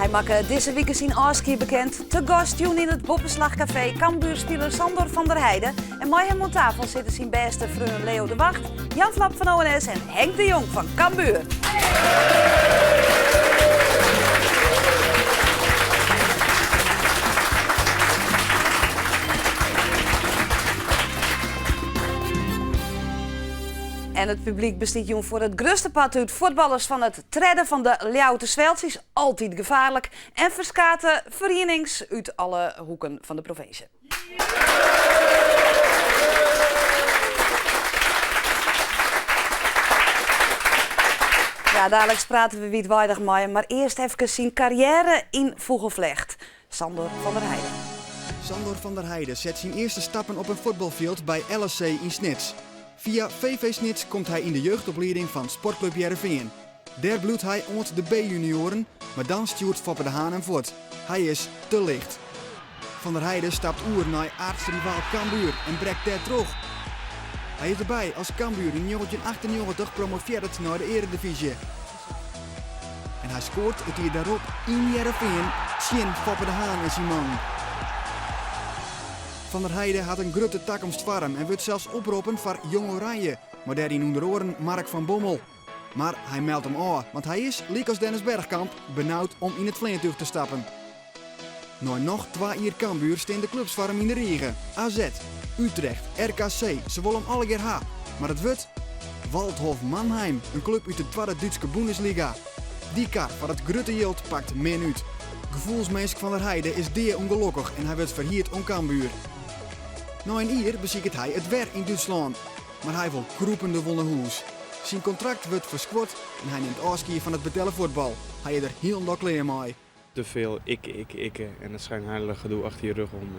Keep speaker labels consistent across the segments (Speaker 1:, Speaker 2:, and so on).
Speaker 1: Hij maakt deze week zijn Aski bekend. Te gast in het Boppenslagcafé Cambuurspeler Sander van der Heijden. En bij hem aan tafel zitten zijn beste vrienden Leo de Wacht, Jan Flap van ONS en Henk de Jong van Cambuur. En het publiek bestiet jong voor het grootste pad uit voetballers van het treden van de Ljoute Zwelts is altijd gevaarlijk en verskaten verenigings uit alle hoeken van de provincie. Ja, dadelijk praten we wietwaardig mee, maar eerst even zijn carrière in Vogelvlecht. Sander van der Heijden.
Speaker 2: Sander van der Heijden zet zijn eerste stappen op een voetbalveld bij LSC in Snits. Via VV Snits komt hij in de jeugdopleiding van Sportclub Heerenveen. Daar bloedt hij onder de B-junioren, maar dan stuurt Foppe de Haan hem voort. Hij is te licht. Van der Heijden stapt oer naar aartsrivaal Cambuur en breekt daar terug. Hij is erbij als Cambuur in 1998 promoveert naar de Eredivisie. En hij scoort het hier daarop in Heerenveen, zien Foppe de Haan en zijn man. Van der Heijden had een grote toekomst voor hem en wordt zelfs oproepen voor Jong Oranje, maar daarin onder oren Mark van Bommel. Maar hij meldt hem aan, want hij is, liek als Dennis Bergkamp, benauwd om in het vleentuig te stappen. Nou nog 2 jaar Cambuur staan de clubs voor hem in de regen. AZ, Utrecht, RKC, ze willen hem alle keer ha. Maar het wordt Waldhof Mannheim, een club uit de tweede Duitse Bundesliga. Die kar van het grote Jild pakt minuut. Gevoelsmens van der Heijden is deer ongelukkig en hij wordt verhierd om Cambuur. Na een jaar beziekt hij het werk in Duitsland, maar hij wil kroepende wonderhoes. Zijn contract wordt verskort en hij neemt afscheid van het betellen voetbal. Hij is er heel dag klaar mee.
Speaker 3: Te veel ikke en dat schijnheilige gedoe achter je rug om.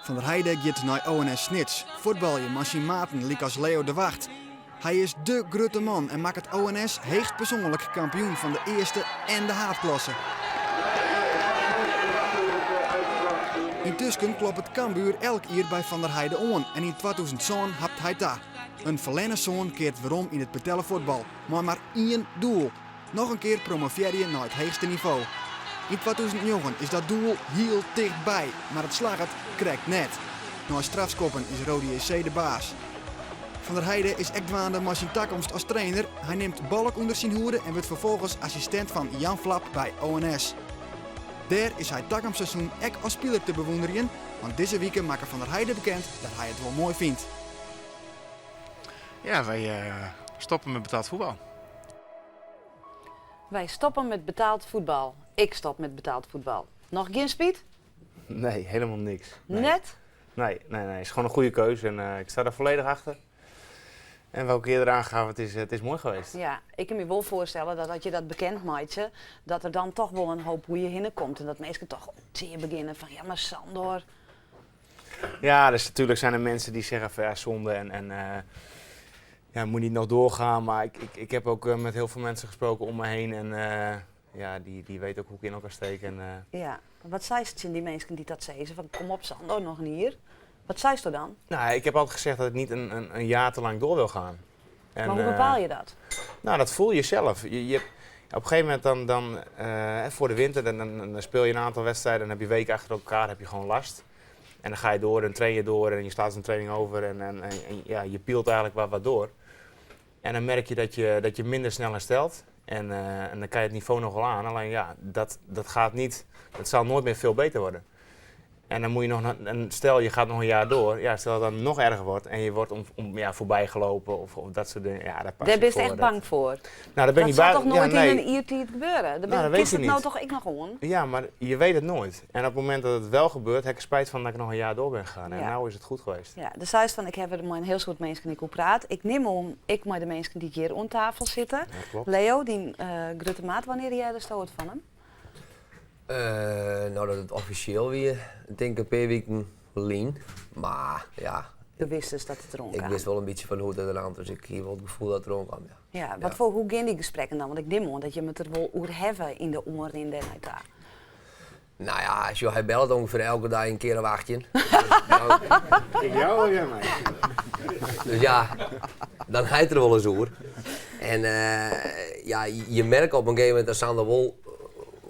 Speaker 2: Van der Heijden gaat naar ONS Snits. Voetbalje met zijn maten liek als Leo de Wacht. Hij is dé grote man en maakt het ONS heegst persoonlijk kampioen van de eerste en de haafklasse. Intussen klopt het Cambuur elk jaar bij Van der Heijden aan en in 2007 hapt hij daar. Een verlenen zoon keert weerom in het betellen voetbal, maar één doel. Nog een keer promoveren naar het hoogste niveau. In 2009 is dat doel heel dichtbij, maar het slaget krijgt net. Na strafskoppen is Rode JC de baas. Van der Heijden is echt dwaande maar zijn toekomst als trainer. Hij neemt Balk onder zijn hoede en wordt vervolgens assistent van Jan Flap bij ONS. Daar is hij toekomstseizoen ook als speler te bewonderen, want deze weken maakt Van der Heijden bekend dat hij het wel mooi vindt.
Speaker 4: Ja, wij stoppen met betaald voetbal.
Speaker 1: Wij stoppen met betaald voetbal. Ik stop met betaald voetbal. Nog geen speed?
Speaker 3: Nee, helemaal niks. Nee.
Speaker 1: Net?
Speaker 3: Nee. Het is gewoon een goede keuze en ik sta daar volledig achter. En welke keer eraan gaan, het is mooi geweest.
Speaker 1: Ja, ik kan me wel voorstellen dat als je dat bekend maakt, dat er dan toch wel een hoop hoe je hinnenkomt. En dat mensen toch zeer beginnen van, ja maar Sander.
Speaker 3: Ja, dus natuurlijk zijn er mensen die zeggen van ja, zonde en ja, moet niet nog doorgaan. Maar ik heb ook met heel veel mensen gesproken om me heen en ja, die weten ook hoe ik in elkaar steek. En,
Speaker 1: Ja, wat zei ze die mensen die dat zeiden? Van kom op Sander, nog een hier. Wat zei ze dan?
Speaker 3: Nou, ik heb altijd gezegd dat ik niet een jaar te lang door wil gaan. En,
Speaker 1: maar hoe bepaal je dat?
Speaker 3: Nou, dat voel je zelf. Je op een gegeven moment dan voor de winter, dan speel je een aantal wedstrijden, dan heb je weken achter elkaar, heb je gewoon last. En dan ga je door en train je door en je slaat een training over en ja, je pielt eigenlijk wat door. En dan merk je dat je minder snel herstelt. En dan kan je het niveau nog wel aan. Alleen ja, dat gaat niet, het zal nooit meer veel beter worden. En dan moet je nog, stel je gaat nog een jaar door, ja, stel dat het dan nog erger wordt en je wordt voorbij gelopen of dat soort dingen. Ja,
Speaker 1: daar ben je echt bang voor?
Speaker 3: Nou, daar ben
Speaker 1: dat
Speaker 3: zal
Speaker 1: toch nooit in een IRT gebeuren?
Speaker 3: Dat weet je niet.
Speaker 1: Nou toch ik nog gewoon?
Speaker 3: Ja, maar je weet het nooit. En op het moment dat het wel gebeurt, heb ik spijt van dat ik nog een jaar door ben gegaan. En nou is het goed geweest.
Speaker 1: Ja, de zei van ik heb er met een heel soort mensen die ik praat. Ik neem om, ik met de mensen die hier aan tafel zitten.
Speaker 3: Ja, klopt.
Speaker 1: Leo, die grote maat, wanneer jij er stoot van hem?
Speaker 5: Nou, dat het officieel weer, ik denk een paar weken lean. Maar ja.
Speaker 1: Je wist dus dat het erom kwam.
Speaker 5: Ik wist wel een beetje van hoe het eraan, dus ik heb wel het gevoel dat het erom kwam. Ja.
Speaker 1: Ja, wat voor, hoe gaan die gesprekken dan? Want ik neem aan dat je het er wel over hebben in de oren in de daar.
Speaker 5: Nou ja, als je hij belt ongeveer elke dag een keer een wachtje.
Speaker 3: Ik jou of jij mij?
Speaker 5: Dus ja, dan ga je er wel eens over. En ja, je merkt op een gegeven moment dat Sander wel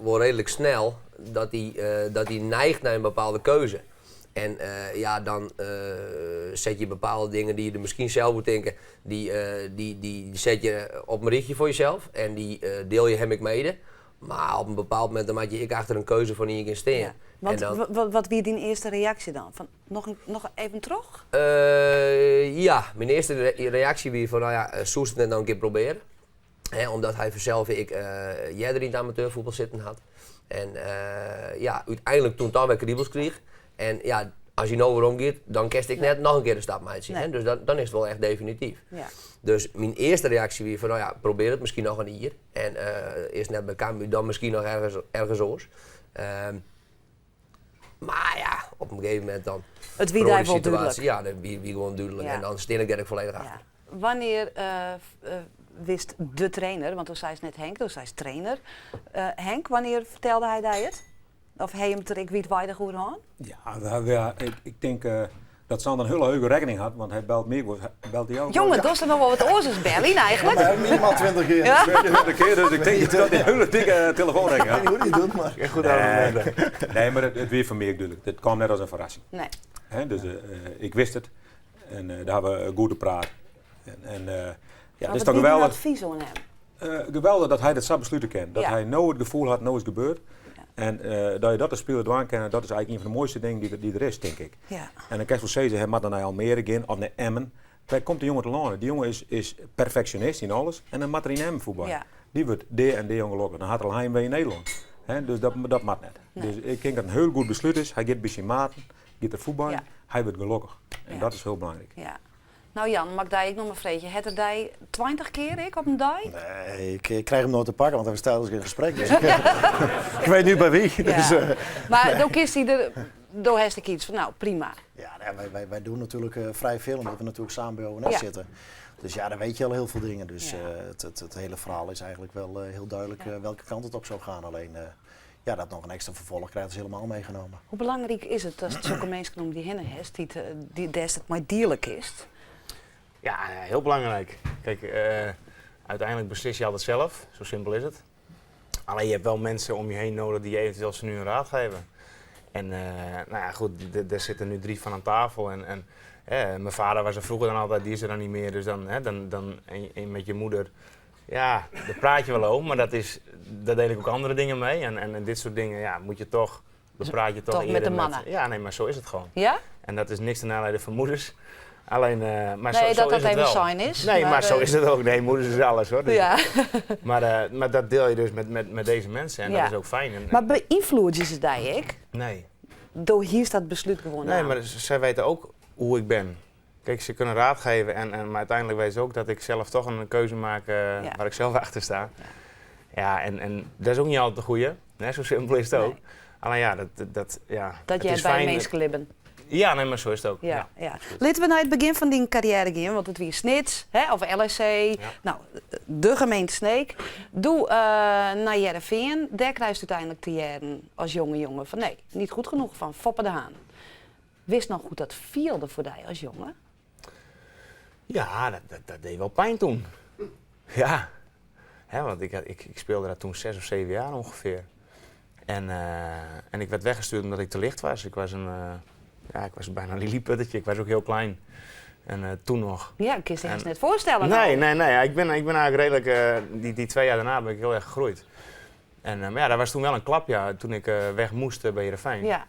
Speaker 5: wel redelijk snel dat hij neigt naar een bepaalde keuze. En dan zet je bepaalde dingen die je er misschien zelf moet denken, die zet je op een richtje voor jezelf en die deel je hem ik mede. Maar op een bepaald moment dan maak je achter een keuze van die ik in steen.
Speaker 1: Ja. Want wat wie die eerste reactie dan? Van, nog even terug?
Speaker 5: Mijn eerste reactie was van, Soest het net nou een keer proberen. Omdat hij vanzelf jij er in het amateurvoetbal zitten had. En uiteindelijk toen dan weer kriebels kreeg. En ja, als je nou weer omgeeft, dan kerst ik net nog een keer een stap met zien. Nee. Dus dan is het wel echt definitief. Ja. Dus mijn eerste reactie was van, probeer het misschien nog een hier. En eerst net bij Cambuur, dan misschien nog ergens anders. Maar ja, op een gegeven moment dan...
Speaker 1: Het wie daar wel duidelijk.
Speaker 5: Ja, dan wie gewoon duidelijk. Ja. En dan steen ik er volledig achter.
Speaker 1: Wanneer wist de trainer, want toen zei het net Henk, toen zei het trainer. Henk, wanneer vertelde hij het? Of hij hem er ik weet weinig hoe aan?
Speaker 6: Ja, ik denk dat Sander een hele hoge rekening had, want hij belt meer, belt hij ook.
Speaker 1: Jongen, dat is er nog wel wat oorzaaks bellen eigenlijk.
Speaker 7: Ja, minimaal 20 keer.
Speaker 1: Ja?
Speaker 6: 20 keer, dus ik denk dat hij een hele dikke telefoonrekening had.
Speaker 7: Ik weet niet hoe hij doet, maar...
Speaker 3: Goed argumenten.
Speaker 6: Nee, maar het weer van meer duidelijk. Het kwam net als een verrassing.
Speaker 1: Nee.
Speaker 6: Dus ik wist het en daar hebben we goed gepraat. Het is toch
Speaker 1: een
Speaker 6: geweldig.
Speaker 1: advies aan hem?
Speaker 6: Geweldig dat hij dat zo besluiten kan. Dat
Speaker 1: Ja.
Speaker 6: hij nou het gevoel had, nou is het gebeurd. En dat je dat als speler doen kan, dat is eigenlijk een van de mooiste dingen die er is, denk ik.
Speaker 1: Ja.
Speaker 6: En dan kan je wel zeggen, hij moet dan naar Almere gaan of naar Emmen. Daar komt de jongen te landen. Die jongen is perfectionist in alles. En dan moet er in Emmen voetballen. Ja. Die wordt de ongelukkig. Dan had er al heimwee in Nederland. Dus dat mag net. Nee. Dus ik denk dat het een heel goed besluit is. Hij gaat bij zijn maten, gaat er voetballen. Ja. Hij wordt gelukkig. En dat is heel belangrijk.
Speaker 1: Ja. Nou Jan, mag ik nog maar vreetje? Het er die 20 keer op een dag?
Speaker 7: Nee, ik krijg hem nooit te pakken, want hij stelt dus in gesprek. Dus ik weet nu bij wie.
Speaker 1: Ja.
Speaker 7: Dus,
Speaker 1: maar dan kiest hij er, dan heeft ik iets van, nou prima.
Speaker 7: Ja, wij doen natuurlijk vrij veel, omdat we natuurlijk samen bij ONS zitten. Dus ja, dan weet je al heel veel dingen. Dus het hele verhaal is eigenlijk wel heel duidelijk welke kant het op zou gaan. Alleen dat nog een extra vervolg krijgt is helemaal meegenomen.
Speaker 1: Hoe belangrijk is het als het zulke mensen noemen die hinnen heeft, die het maar dierlijk is?
Speaker 3: Ja, heel belangrijk. Kijk, uiteindelijk beslis je altijd zelf. Zo simpel is het. Alleen je hebt wel mensen om je heen nodig die je eventueel ze nu een raad geven. En goed, er zitten nu 3 van aan tafel. En mijn vader was er vroeger dan altijd, die is er dan niet meer. Dus dan en met je moeder, ja, daar praat je wel over. Maar daar deel ik ook andere dingen mee. En dit soort dingen, moet je toch, daar praat je toch eerder
Speaker 1: met de mannen.
Speaker 3: Ja, nee, maar zo is het gewoon.
Speaker 1: Ja? En
Speaker 3: dat is niks ten nadele van moeders. Alleen, maar
Speaker 1: nee,
Speaker 3: zo is het
Speaker 1: even
Speaker 3: wel.
Speaker 1: zijn is.
Speaker 3: Nee, maar zo is het ook. Nee, moeders is alles hoor. Dus
Speaker 1: ja.
Speaker 3: maar dat deel je dus met deze mensen en dat is ook fijn.
Speaker 1: Maar beïnvloed je ze daar ik?
Speaker 3: Nee.
Speaker 1: Door hier staat het besluit gewoon
Speaker 3: Nee,
Speaker 1: aan.
Speaker 3: maar zij weten ook hoe ik ben. Kijk, ze kunnen raad geven, maar uiteindelijk weten ze ook dat ik zelf toch een keuze maak waar ik zelf achter sta. Ja, en dat is ook niet altijd de goeie. Zo simpel is het ook. Alleen dat
Speaker 1: jij bij meesklibben.
Speaker 3: Ja, nee, maar zo is het ook.
Speaker 1: Ja. Laten we naar het begin van die carrière gaan, want het was Snits, of LSC, nou, de gemeente Sneek. Doe naar Heerenveen, daar krijg je uiteindelijk te jaren als jongen van nee, niet goed genoeg van Foppe de Haan. Wist nog goed dat vierde voor jou als jongen?
Speaker 3: Ja, dat deed wel pijn toen. Ja, want ik speelde daar toen 6 of 7 jaar ongeveer. En ik werd weggestuurd omdat ik te licht was. Ik was bijna een lilliputtetje. Ik was ook heel klein. En toen nog.
Speaker 1: Ja, ik kan je net voorstellen.
Speaker 3: Nee. Ik ben eigenlijk redelijk... die 2 jaar daarna ben ik heel erg gegroeid. En dat was toen wel een klap, toen ik weg moest bij Heerenveen.
Speaker 1: Ja.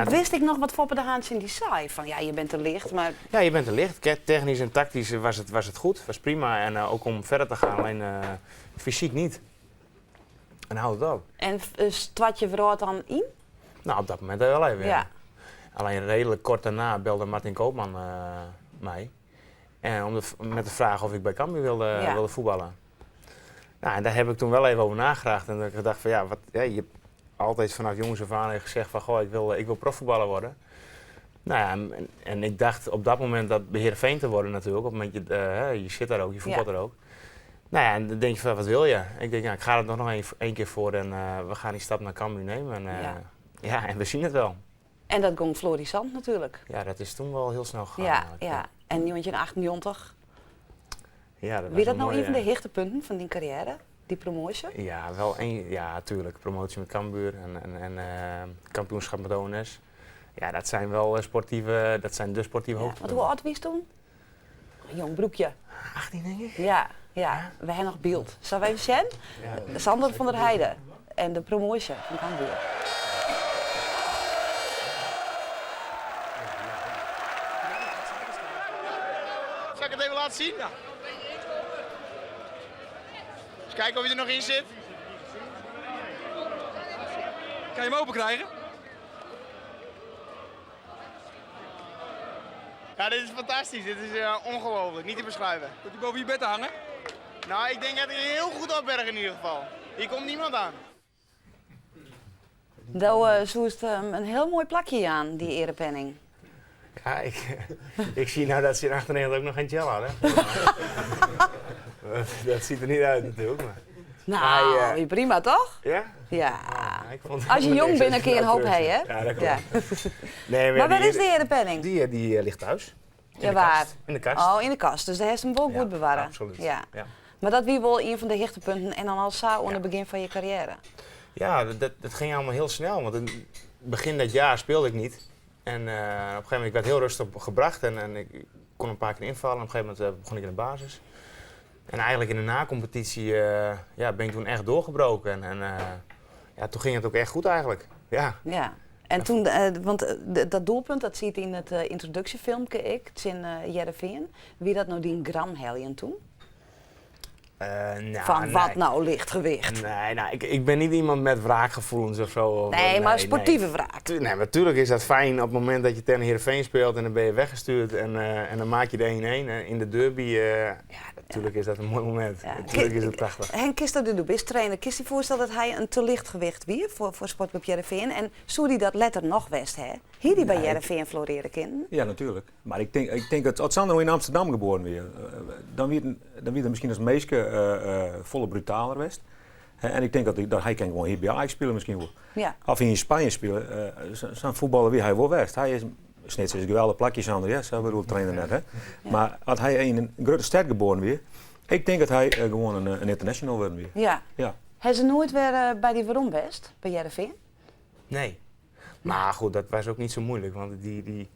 Speaker 1: Wist ik nog wat Foppe de Haan in die saai? Van ja, je bent te licht, maar...
Speaker 3: Ja, je bent te licht. Technisch en tactisch was het goed. Was prima. En ook om verder te gaan. Alleen fysiek niet. En houdt het op.
Speaker 1: En wat je vrouw dan in?
Speaker 3: Nou, op dat moment wel even.
Speaker 1: Ja.
Speaker 3: Alleen redelijk kort daarna belde Martin Koopman mij. En met de vraag of ik bij Cambuur wilde voetballen. Nou, en daar heb ik toen wel even over nagedacht. En ik dacht van je hebt altijd vanaf jongens af aan gezegd van goh, ik wil profvoetballer worden. Nou ja, en ik dacht op dat moment dat bij Heerenveen te worden natuurlijk. Op het moment je zit daar ook, je voetbalt er ook. Nou ja, en dan denk je van wat wil je? Ik denk ik ga er nog één keer voor en we gaan die stap naar Cambuur nemen. En we zien het wel.
Speaker 1: En dat ging florissant natuurlijk.
Speaker 3: Ja, dat is toen wel heel snel gegaan.
Speaker 1: Ja. En jongetje in 98.
Speaker 3: Ja, dat
Speaker 1: Wie dat nou
Speaker 3: mooi,
Speaker 1: een van de hoogtepunten van die carrière? die promotie?
Speaker 3: Ja, wel één. Ja, tuurlijk. Promotie met Cambuur en kampioenschap met ONS. Ja, dat zijn wel sportieve hoogtepunten.
Speaker 1: Want hoe oud was je toen? Een jong broekje.
Speaker 3: 18 denk ik.
Speaker 1: Ja, we hebben nog beeld. Zal we even zien? Ja. Sander van der Heijden en de promotie van Cambuur.
Speaker 8: Zal ik het even laten zien? Ja. Eens kijken of je er nog in zit. Kan je hem open krijgen? Ja, dit is fantastisch. Dit is ongelooflijk. Niet te beschrijven. Komt hij boven je bed te hangen? Nou, ik denk dat hij heel goed opbergt in ieder geval. Hier komt niemand aan.
Speaker 1: Daar zoest een heel mooi plakje aan, die erepenning.
Speaker 3: Ja, ik zie nou dat ze in 98 ook nog geen gel hadden. Dat ziet er niet uit natuurlijk. Maar.
Speaker 1: Nou, prima toch?
Speaker 3: Ja?
Speaker 1: Ja.
Speaker 3: Ik vond
Speaker 1: Als je jong bent, een keer een hoop heen, hè?
Speaker 3: Ja, dat klopt.
Speaker 1: Ja.
Speaker 3: Nee,
Speaker 1: Maar waar is de erepenning?
Speaker 3: Die ligt thuis.
Speaker 1: Ja, waar?
Speaker 3: In de kast.
Speaker 1: Oh, in de kast. Dus daar heeft ze hem wel goed bewaren.
Speaker 3: Absoluut.
Speaker 1: Ja.
Speaker 3: Ja.
Speaker 1: Maar dat wie wel een van de hoogtepunten en dan al zo aan het begin van je carrière.
Speaker 3: Ja, dat ging allemaal heel snel. Want in begin dat jaar speelde ik niet. En op een gegeven moment werd ik heel rustig gebracht en ik kon een paar keer invallen. En op een gegeven moment begon ik in de basis. En eigenlijk in de na-competitie ben ik toen echt doorgebroken. En toen ging het ook echt goed eigenlijk. Ja.
Speaker 1: Ja. En toen, want dat doelpunt, dat ziet in het introductiefilmpje ik, het is in Heerenveen. Wie dat nou die gram heljen toen? Wat nou lichtgewicht?
Speaker 3: Nee, ik ben niet iemand met wraakgevoelens of zo.
Speaker 1: Nee, maar sportieve wraak.
Speaker 3: Nee, natuurlijk is dat fijn op het moment dat je tegen Heerenveen speelt en dan ben je weggestuurd en dan maak je de 1-1 in de derby. Natuurlijk is dat een mooi moment.
Speaker 1: Ja.
Speaker 3: Natuurlijk is het prachtig.
Speaker 1: Henk Kist dat doet, is trainer. Kist je voorstellen dat hij een te licht gewicht wie voor Sportclub Heerenveen? En zou die dat letter nog west, hè? Hier die bij Heerenveen floreren kinderen?
Speaker 6: Ja, natuurlijk. Maar ik denk dat als Sander in Amsterdam geboren werd, dan werd het misschien als meeske volle brutaler west. En ik denk dat hij kan gewoon hier bij Ajax spelen misschien wel.
Speaker 1: Ja.
Speaker 6: Of hij in Spanje spelen, zo'n voetballer wie hij wel west. Hij is snits is een geweldig plakje Sander, ja, zo bedoel trainer net. Hè. Ja. Maar als hij in een grote stad geboren werd, ik denk dat hij gewoon een international wordt weer.
Speaker 1: Ja.
Speaker 6: Ja.
Speaker 1: Hebben ze nooit weer bij die waarom best, bij Heerenveen?
Speaker 3: Nee. Maar goed, dat was ook niet zo moeilijk, want die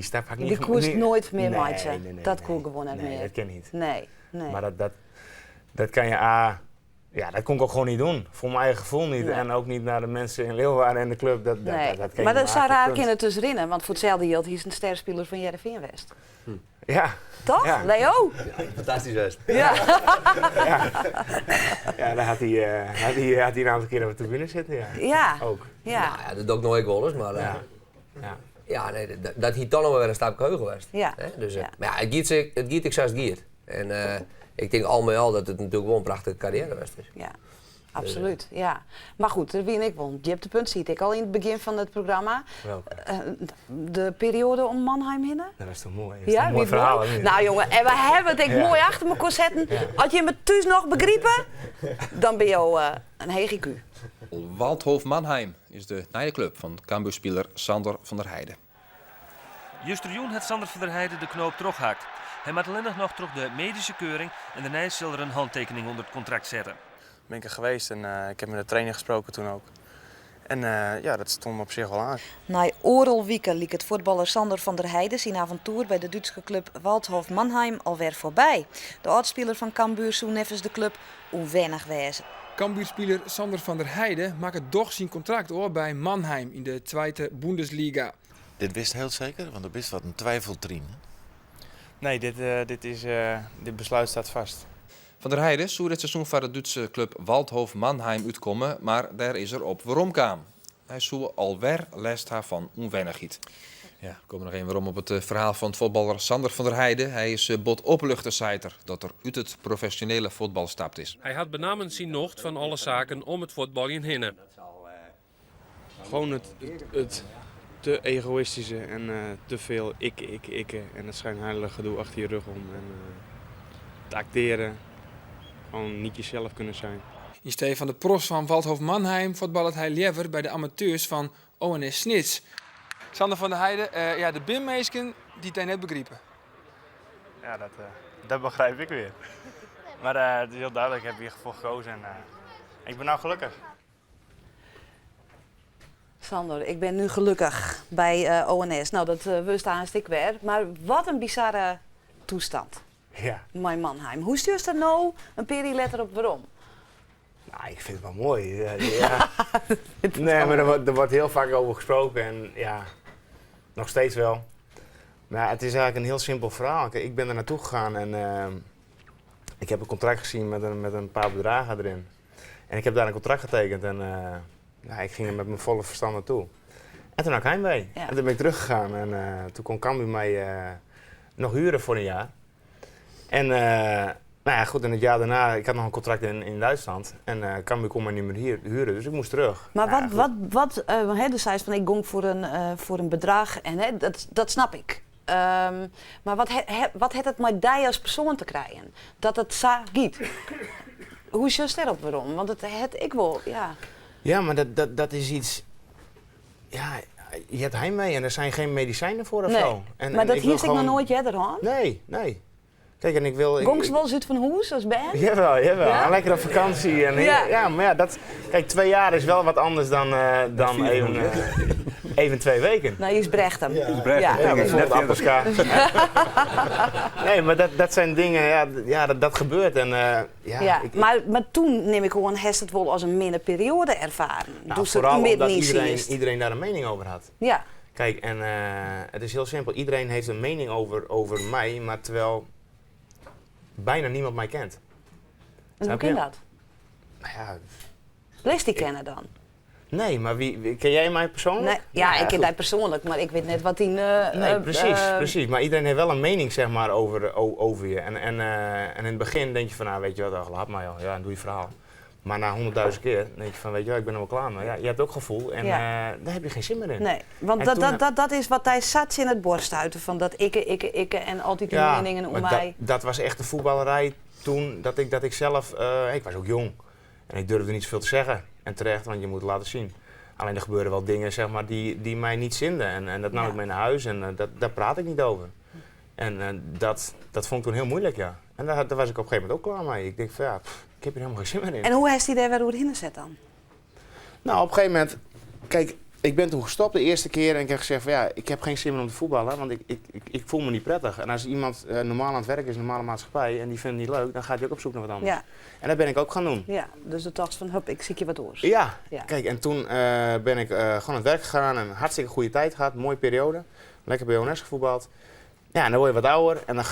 Speaker 3: stap had ik niet.
Speaker 1: Die koerst nooit meer,
Speaker 3: nee,
Speaker 1: maatje.
Speaker 3: Nee,
Speaker 1: dat kon gewoon niet meer.
Speaker 3: Nee, dat ken niet.
Speaker 1: Nee.
Speaker 3: Maar dat kan je dat kon ik ook gewoon niet doen. Voor mijn eigen gevoel niet. Nee. En ook niet naar de mensen in Leeuwarden en de club. Dat kan
Speaker 1: maar dat is raar kinderen tussenin, want voor hetzelfde geld hij is een sterspeler van Heerenveen West.
Speaker 3: Ja.
Speaker 1: Toch,
Speaker 3: ja.
Speaker 1: Leo?
Speaker 5: Ja, fantastisch West.
Speaker 1: Ja.
Speaker 3: Ja, daar had hij een aantal keer op de tribune zitten. Ja. Ook.
Speaker 1: Ja.
Speaker 5: Nou ja, dat doe ik nooit wel eens, maar... Ja, nee, dat hier toch nog wel een stapje hoger was.
Speaker 1: Ja.
Speaker 5: Dus, maar ja, het giet ik zoals het giet. En ik denk al met al dat het natuurlijk wel een prachtige carrière was. Dus.
Speaker 1: Ja, absoluut. Ja. Maar goed, wie en ik won. Je hebt de punt, ziet ik al in het begin van het programma.
Speaker 3: Welke?
Speaker 1: De periode om Mannheim heen.
Speaker 3: Dat is toch mooi?
Speaker 1: Ja,
Speaker 3: een mooi verhaal.
Speaker 1: Nou jongen, en we hebben het mooi achter me kon zetten. Ja. Had je me thuis nog begrepen, dan ben je een HGQ.
Speaker 9: Waldhof Mannheim is de club van Cambuurspeler Sander van der Heijden.
Speaker 10: Justerjoen het Sander van der Heijden de knoop terughakt. Hij moet alleen nog terug de medische keuring en daarna zal er een handtekening onder het contract zetten.
Speaker 11: Ben ik er geweest en ik heb met de trainer gesproken toen ook. En dat stond me op zich wel aan.
Speaker 1: Na Orelwieken liep het voetballer Sander van der Heijden zijn avontuur bij de Duitse club Waldhof Mannheim alweer voorbij. De oudspeler van Cambuur zou nevens de club onwennig wezen.
Speaker 12: Cambuurspeler Sander van der Heijden maakt toch zijn contract hoor bij Mannheim in de tweede Bundesliga.
Speaker 13: Dit wist heel zeker, want er is wat een twijfeltrien.
Speaker 11: Nee, dit besluit staat vast.
Speaker 9: Van der Heijden zou dit seizoen van de Duitse club Waldhof Mannheim uitkomen, maar daar is er op waarom kwam. Hij zou alweer last hebben van onwennigheid. Ja, we komen nog even waarom op het verhaal van het voetballer Sander van der Heijden. Hij is bot opluchtercijter dat er uit het professionele voetbal stapt is.
Speaker 14: Hij had benamens zien nocht van alle zaken om het voetbal in hinnen.
Speaker 11: Gewoon het te egoïstische en te veel ik en het schijnheilige gedoe achter je rug om. En het acteren, gewoon niet jezelf kunnen zijn.
Speaker 12: In steeds van de profs van Waldhof Mannheim voetbalt hij liever bij de amateurs van ONS Snits. Sander van der Heijden, de BIM-meesken die hij net begrepen.
Speaker 11: Ja, dat begrijp ik weer.
Speaker 3: Maar het is heel duidelijk, ik heb hiervoor gekozen en ik ben nou gelukkig.
Speaker 1: Sander, ik ben nu gelukkig bij ONS. Nou, dat wist hartstikke weer. Maar wat een bizarre toestand.
Speaker 3: Ja.
Speaker 1: Mijn Mannheim. Hoe stuurt dat nou een periletter op waarom?
Speaker 3: Nou, ik vind het wel mooi. Ja. Nee, maar er wordt heel vaak over gesproken en ja, nog steeds wel. Maar het is eigenlijk een heel simpel verhaal. Ik ben er naartoe gegaan en ik heb een contract gezien met een paar bedragen erin. En ik heb daar een contract getekend en ik ging er met mijn volle verstand naartoe. En toen had ik heimwee. Ja. En toen ben ik teruggegaan en toen kon Cambuur mij nog huren voor een jaar. En nou ja, goed, in het jaar daarna, ik had nog een contract in Duitsland. En Cambuur kon mij niet meer huren, dus ik moest terug.
Speaker 1: Maar dus zei van ik ging voor een bedrag en dat snap ik. Maar wat heeft het met jij als persoon te krijgen? Dat het zo giet? Hoe is je erop waarom? Want ik wil, ja.
Speaker 3: Ja, maar dat is iets... Ja, je hebt heimwee en er zijn geen medicijnen voor of zo.
Speaker 1: Maar dat hield ik nog nooit jij aan?
Speaker 3: Nee. Kijk, en ik wil...
Speaker 1: Gongs wel eens uit van huis als band?
Speaker 3: Jawel.
Speaker 1: Ja?
Speaker 3: Lekker op vakantie. En ja, maar ja, kijk, 2 jaar is wel wat anders dan even 2 weken.
Speaker 1: Nou, je is Brechten.
Speaker 6: Ja,
Speaker 3: bijvoorbeeld appelska. Nee, maar dat zijn dingen, dat gebeurt. En,
Speaker 1: maar toen neem ik gewoon het wel als een minder periode ervaren.
Speaker 3: Nou, vooral omdat iedereen daar een mening over had.
Speaker 1: Ja.
Speaker 3: Kijk, en het is heel simpel. Iedereen heeft een mening over mij, maar terwijl bijna niemand mij kent.
Speaker 1: En hoe ken dat?
Speaker 3: Nou ja,
Speaker 1: lees die kennen dan?
Speaker 3: Nee, maar ken jij mij persoonlijk?
Speaker 1: Nee, ik ken jij persoonlijk, maar ik weet net wat die...
Speaker 3: nee, precies. Maar iedereen heeft wel een mening, zeg maar, over je. En in het begin denk je van, nou, weet je wat, laat maar, ja, en doe je verhaal. Maar na 100.000 keer denk je van, weet je wel, ik ben er wel klaar mee. Ja, je hebt ook gevoel en daar heb je geen zin meer in.
Speaker 1: Nee, want dat is wat hij zat in het borstuiten van dat ik en altijd die meningen om mij.
Speaker 3: Dat was echt de voetballerij toen, dat ik zelf, ik was ook jong. En ik durfde niet zoveel te zeggen. En terecht, want je moet het laten zien. Alleen er gebeuren wel dingen, zeg maar, die mij niet zinden. En dat nam ik mee naar huis en daar praat ik niet over. En dat vond ik toen heel moeilijk, ja. En daar was ik op een gegeven moment ook klaar mee. Ik denk van ja, ik heb hier helemaal geen zin meer in.
Speaker 1: En hoe heeft hij daar weer doorheen gezet dan?
Speaker 3: Nou, op een gegeven moment, kijk, ik ben toen gestopt de eerste keer en ik heb gezegd van ja, ik heb geen zin meer om te voetballen, want ik voel me niet prettig. En als iemand normaal aan het werk is, een normale maatschappij, en die vindt het niet leuk, dan gaat hij ook op zoek naar wat anders. Ja. En dat ben ik ook gaan doen.
Speaker 1: Ja, dus de dacht van, hup, ik zie je wat oors.
Speaker 3: Ja, kijk, en toen ben ik gewoon aan het werk gegaan en een hartstikke goede tijd gehad, mooie periode. Lekker bij ONS gevoetbald. Ja, en dan word je wat ouder en dan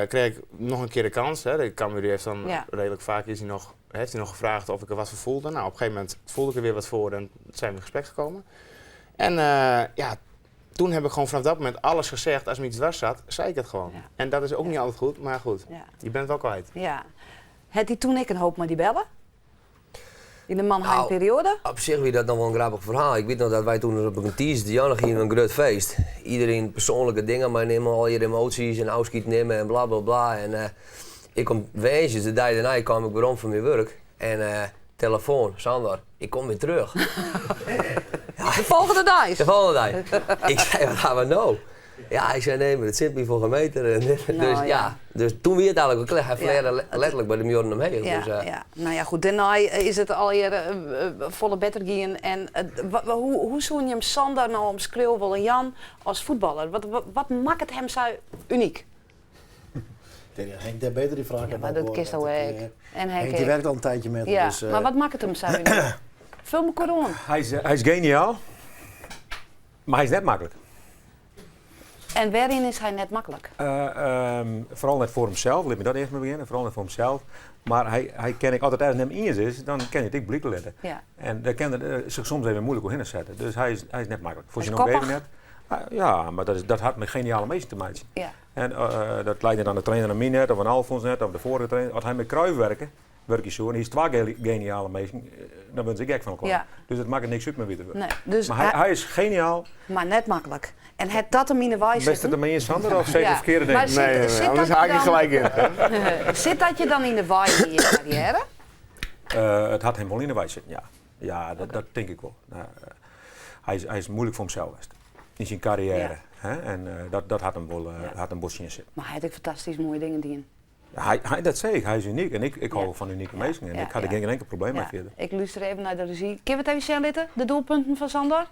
Speaker 3: kreeg ik nog een keer de kans. Hè. De Cambuur heeft dan redelijk vaak heeft hij nog gevraagd of ik er wat voor voelde. Nou, op een gegeven moment voelde ik er weer wat voor en zijn we in gesprek gekomen. En toen heb ik gewoon vanaf dat moment alles gezegd. Als me iets dwars zat, zei ik het gewoon. Ja. En dat is ook niet altijd goed, maar goed, je bent het wel kwijt.
Speaker 1: Ja. Had hij toen ik een hoop met die bellen? In de Mannheim-periode?
Speaker 5: Op zich was dat nog wel een grappig verhaal. Ik weet nog dat wij toen op een teaser Janne gingen een groot feest. Iedereen persoonlijke dingen, maar neem al je emoties en afschiet nemen en bla bla bla. En ik kom weesjes, de dag daarna kwam ik weer om van mijn werk. En telefoon, Sander, ik kom weer terug.
Speaker 1: De volgende dag?
Speaker 5: De volgende dag. Ik zei, wat gaan we nou? Ja, ik zei nee, maar het zit me voor gemeten. En dus toen weer het eigenlijk wel klaar. Hij letterlijk bij de Mjorden omheen.
Speaker 1: Ja,
Speaker 5: dus,
Speaker 1: Nou ja, goed, daarna is het al volle beter gaan. En hoe zoen je hem Sander nou omschreeuwen wel en Jan als voetballer? Wat maakt het hem zo uniek?
Speaker 7: Henk, daar beter die vraag
Speaker 1: maar dat kist al ook.
Speaker 7: En Henk die werkt al een tijdje met.
Speaker 1: Ja,
Speaker 7: dus,
Speaker 1: maar wat maakt het hem zo uniek? Vul me kort aan.
Speaker 6: Hij is geniaal, maar hij is net makkelijk.
Speaker 1: En waarin is hij net makkelijk?
Speaker 6: Vooral net voor hemzelf, laat me dat eerst maar beginnen. Vooral net voor hemzelf. Maar hij ken ik altijd als hij hem in is, dan ken je het ik blikken letten.
Speaker 1: Ja.
Speaker 6: En daar kan zich soms even moeilijk op zetten. Dus hij is net makkelijk. Voor
Speaker 1: is
Speaker 6: je nog beter net. Ja, maar dat had met geniale meesten te maken.
Speaker 1: Ja.
Speaker 6: En dat lijkt net aan de trainer aan mij net, of aan Alfons net, of de vorige trainer. Als hij met Cruijff werkt hij zo en hij is 2 geniale meesten, dan ben ze gek van elkaar. Ja. Dus dat maakt niks uit meer weten.
Speaker 1: Nee, dus
Speaker 6: maar hij is geniaal.
Speaker 1: Maar net makkelijk. En het dat hem in de waai zitten?
Speaker 6: Best het ermee in Sander of zeg je verkeerde dingen?
Speaker 3: Nee, anders haak je gelijk in.
Speaker 1: Zit dat je dan in de waai in je carrière?
Speaker 6: Het had hem wel in de waai zitten, ja. Ja, dat denk ik wel. Hij is moeilijk voor hemzelf geweest. In zijn carrière. Ja. Hè? En dat had hem wel bosje in zitten.
Speaker 1: Maar hij had ook fantastisch mooie dingen die
Speaker 6: Dat zei ik, hij is uniek. En ik hou van unieke mensen. En ik had er geen enkel probleem mee verder.
Speaker 1: Ik luister even naar de regie. Kun je het even zien, Litte? De doelpunten van Sander?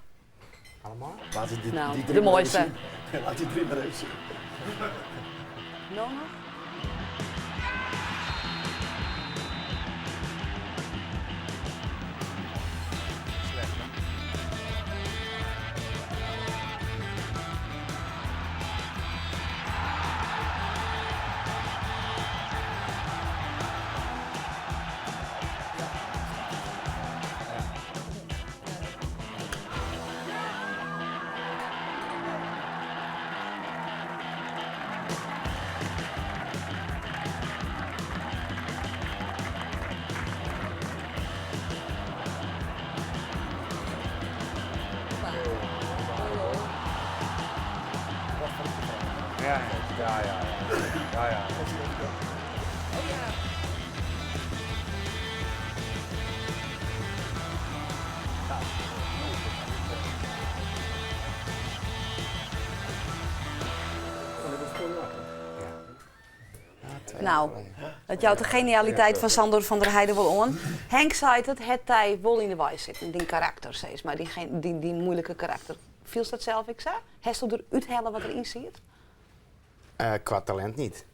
Speaker 3: Allemaal?
Speaker 7: Laat die
Speaker 1: Nou,
Speaker 7: drie
Speaker 1: de
Speaker 7: maar
Speaker 1: mooiste.
Speaker 7: even zien. Laat die 3 maar even zien.
Speaker 1: Nou nog?
Speaker 3: Ja.
Speaker 1: Nou, dat jouw de genialiteit van Sander van der Heijden wil on. Henk zei het hij wel in de wijs zitten. Die karakter, steeds, maar die moeilijke karakter. Viel dat zelf, ik zei? Heeft u eruit hellen wat erin zit?
Speaker 3: Qua talent niet.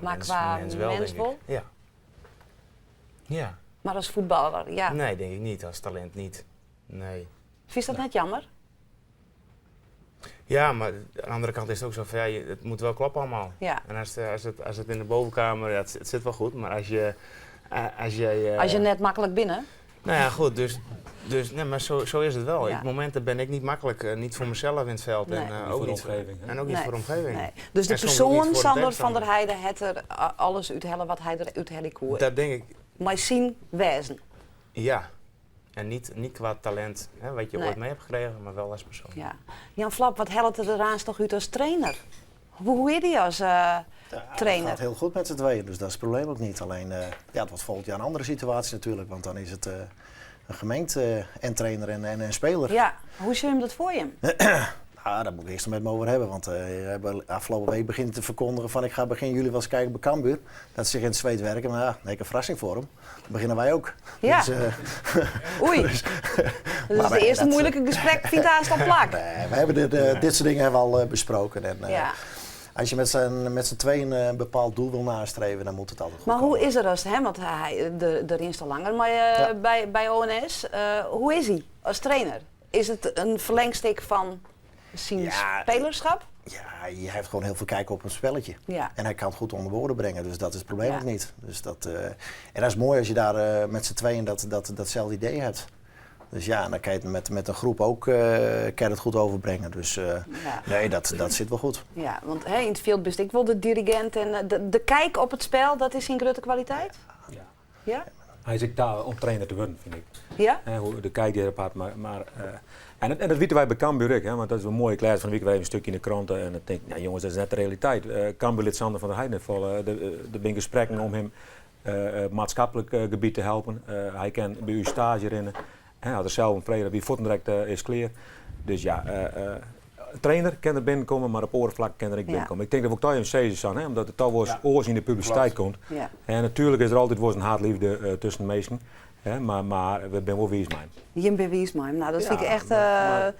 Speaker 1: Maar qua
Speaker 3: mens wel, denk
Speaker 1: wel?
Speaker 3: ik. Ja. Ja.
Speaker 1: Maar als voetballer, ja.
Speaker 3: Nee, denk ik niet. Als talent niet. Nee.
Speaker 1: Vind je dat net jammer?
Speaker 3: Ja, maar aan de andere kant is het ook zo van, ja, het moet wel kloppen allemaal.
Speaker 1: Ja.
Speaker 3: En als het in de bovenkamer, ja, het zit wel goed, maar als je...
Speaker 1: Als je net makkelijk binnen?
Speaker 3: Nou ja, goed, dus nee, maar zo is het wel.
Speaker 1: Ja.
Speaker 3: Op momenten ben ik niet makkelijk, niet voor mezelf in het veld
Speaker 1: Nee.
Speaker 3: en
Speaker 6: Niet
Speaker 3: ook
Speaker 6: voor de
Speaker 3: niet
Speaker 6: omgeving, hè?
Speaker 3: En ook niet voor de omgeving.
Speaker 1: Nee. Dus de
Speaker 3: En soms ook niet
Speaker 1: persoon
Speaker 3: voor de
Speaker 1: Sander van der
Speaker 3: tegenstander.
Speaker 1: Heijden het er alles uithellen wat hij eruit hellen kon.
Speaker 3: Dat denk ik,
Speaker 1: Maar zien wezen.
Speaker 3: ja. En niet qua talent, hè, wat je
Speaker 1: Nee.
Speaker 3: ooit mee hebt gekregen, maar wel als persoon.
Speaker 1: Ja. Jan Flap, wat helpt er eraan toch uit als trainer? Hoe is die als
Speaker 7: Het
Speaker 1: trainer?
Speaker 7: gaat heel goed met z'n tweeën, dus dat is het probleem ook niet. Alleen, het wordt volgend jaar een andere situatie natuurlijk, want dan is het een gemengd en trainer en speler.
Speaker 1: Ja, hoe zie je hem dat voor je?
Speaker 7: Daar moet ik eerst met me over hebben, want we hebben afgelopen week beginnen te verkondigen van ik ga begin juli wel eens kijken bij Cambuur. Dat ze zich in het zweet werken, maar ja, nee, een verrassing voor hem. Dan beginnen wij ook.
Speaker 1: Ja.
Speaker 7: Dus,
Speaker 1: Oei.
Speaker 7: dus
Speaker 1: Dus het eerste moeilijke gesprek vindt haast op plak.
Speaker 7: Nee, we hebben dit soort dingen al besproken. En,
Speaker 1: Ja.
Speaker 7: Als je met z'n tweeën een bepaald doel wil nastreven, dan moet het altijd goed
Speaker 1: Maar
Speaker 7: komen.
Speaker 1: hoe is er als hem? Want erin is al langer maar, bij ONS. Hoe is hij als trainer? Is het een verlengstuk van zijn spelerschap?
Speaker 7: Ja, je heeft gewoon heel veel kijken op een spelletje.
Speaker 1: Ja.
Speaker 7: En hij kan het goed onder woorden brengen, dus dat is het probleem
Speaker 1: Ja.
Speaker 7: ook niet. Dus en dat is mooi als je daar met z'n tweeën datzelfde idee hebt. Dus ja, dan kan je het met een groep ook kan je het goed overbrengen. Dus nee, dat zit wel goed.
Speaker 1: Ja, want in het veld best ik wel de dirigent en de kijk op het spel, dat is zijn grote kwaliteit? Ja?
Speaker 6: Hij is ook daar om trainer te worden, vind ik.
Speaker 1: Ja?
Speaker 6: Hoe de kijk die erop had. En dat weten wij bij Cambuur ook, hè, want dat is een mooie klaas van de week. We even een stukje in de kranten en dan denk ik, nou jongens, dat is net de realiteit. Cambuur-lid Sander van der Heijden vallen. Er zijn gesprekken om hem maatschappelijk gebied te helpen. Hij kan bij u stage rennen. Hij had er zelf een vrede, wie voeten direct is clear. Dus ja, trainer kan er binnenkomen, maar op oorvlak kan er niet binnenkomen. Ik denk dat we ook daar een seizoen staan, hè, omdat het toch wel eens oors in de publiciteit komt.
Speaker 1: Ja.
Speaker 6: En natuurlijk is er altijd wel eens een haatliefde tussen de meesten. Hè, maar we zijn wel wies man.
Speaker 1: Je bent Wiesman. Nou, dat
Speaker 6: Ja,
Speaker 1: vind ik echt...
Speaker 6: maar-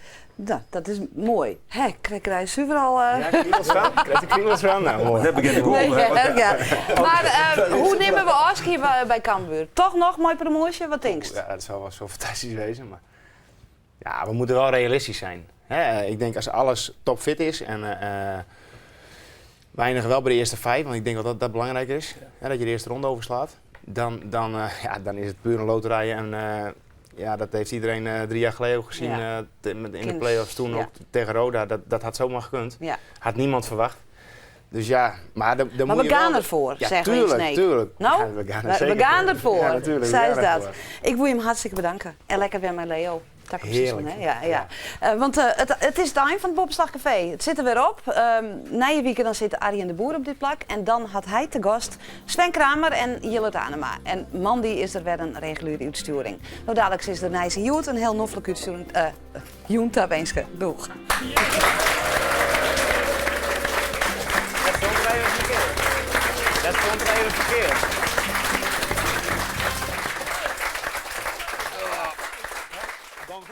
Speaker 1: dat is mooi. Hé, krijg je overal...
Speaker 3: Ja, kriebels van? Krijg je kriebels van? Nou, mooi.
Speaker 6: Dat begint ik
Speaker 1: Nee,
Speaker 6: ook.
Speaker 1: ja. Maar hoe nemen we afscheid bij Cambuur? Toch nog mooi promotie? Wat denk je?
Speaker 3: Ja, dat zou wel zo fantastisch wezen, maar... Ja, we moeten wel realistisch zijn. Hè? Ik denk als alles topfit is en we eindigen wel bij de eerste 5, want ik denk dat belangrijk is. Hè, dat je de eerste ronde overslaat. Dan is het puur een loterij en dat heeft iedereen 3 jaar geleden ook gezien in de play-offs toen ook tegen Roda. Dat had zomaar gekund.
Speaker 1: Ja.
Speaker 3: Had niemand verwacht. Dus ja, maar dan
Speaker 1: Maar
Speaker 3: moet
Speaker 1: we
Speaker 3: je wel...
Speaker 1: gaan ervoor,
Speaker 3: Ja,
Speaker 1: zeggen we
Speaker 3: tuurlijk,
Speaker 1: nee.
Speaker 3: tuurlijk.
Speaker 1: Nou,
Speaker 3: Ja,
Speaker 1: we gaan ervoor.
Speaker 3: Ja, natuurlijk.
Speaker 1: Zij
Speaker 3: we
Speaker 1: is
Speaker 3: gaan
Speaker 1: dat.
Speaker 3: ervoor.
Speaker 1: Ik wil je hem hartstikke bedanken. En lekker weer met Leo. Dat komt
Speaker 3: Heerlijk.
Speaker 1: seizoen, hè? Ja. Want het is het eind van het Bobbeslagcafé. Het zit er weer op. Na je weekend dan zit Arjen de Boer op dit plak. En dan had hij te gast Sven Kramer en Jillet Anema. En Mandy is er weer een reguliere uitsturing. Nou, dadelijk is er Nijse Joet een heel noffelijk uitsturing. Joenta wenske. Doeg.
Speaker 3: Dat is ook Dat stond er even verkeerd.
Speaker 11: Dan